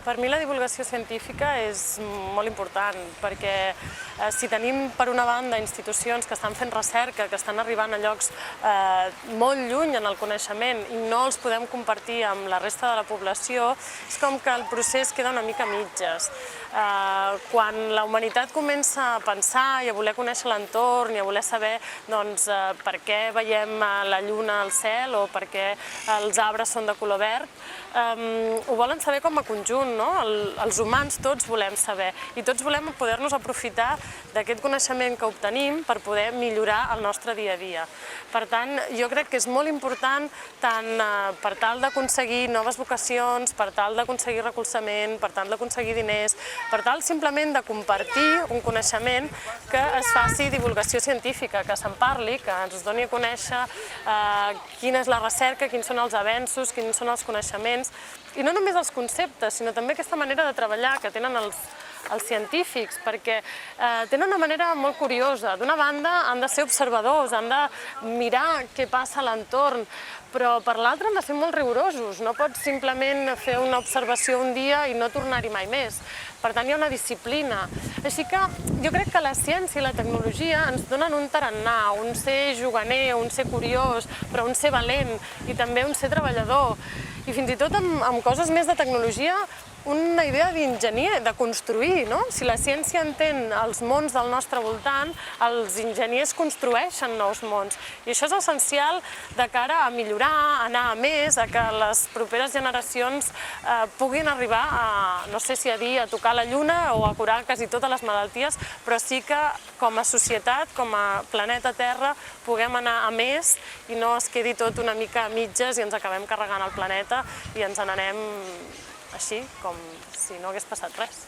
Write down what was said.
Per mi la divulgació científica és molt important perquè si tenim per una banda institucions que estan fent recerca, que estan arribant a llocs molt lluny en el coneixement i no els podem compartir amb la resta de la població, és com que el procés queda una mica a mitges. Quan la humanitat comença a pensar i a voler conèixer l'entorn i a voler saber per què veiem la lluna al cel o per què els arbres són de color verd, ho volen saber com a conjunt, no? Els humans tots volem saber i tots volem poder-nos aprofitar d'aquest coneixement que obtenim per poder millorar el nostre dia a dia. Per tant, jo crec que és molt important tant per tal d'aconseguir noves vocacions, per tal d'aconseguir recolzament, per tal d'aconseguir diners, per tal simplement de compartir un coneixement que es faci divulgació científica, que se'n parli, que ens doni a conèixer quina és la recerca, quins són els avenços, quins són els coneixements, i no només els conceptes, sinó també aquesta manera de treballar que tenen els científics, perquè tenen una manera molt curiosa. D'una banda, han de ser observadors, han de mirar què passa a l'entorn, però per l'altra han de ser molt rigorosos. No pots simplement fer una observació un dia i no tornar-hi mai més. Per tant, hi ha una disciplina. Així que jo crec que la ciència i la tecnologia ens donen un tarannà, un ser juganer, un ser curiós, però un ser valent i també un ser treballador. I fins i tot amb coses més de tecnologia, una idea d'enginyer, de construir, no? Si la ciència entén els mons del nostre voltant, els enginyers construeixen nous mons. I això és essencial de cara a millorar, a anar a més, a que les properes generacions puguin arribar a, no sé si a dir, a tocar la lluna o a curar quasi totes les malalties, però sí que com a societat, com a planeta Terra, puguem anar a més i no es quedi tot una mica a mitges i ens acabem carregant el planeta i ens n'anem així, com si no hagués passat res.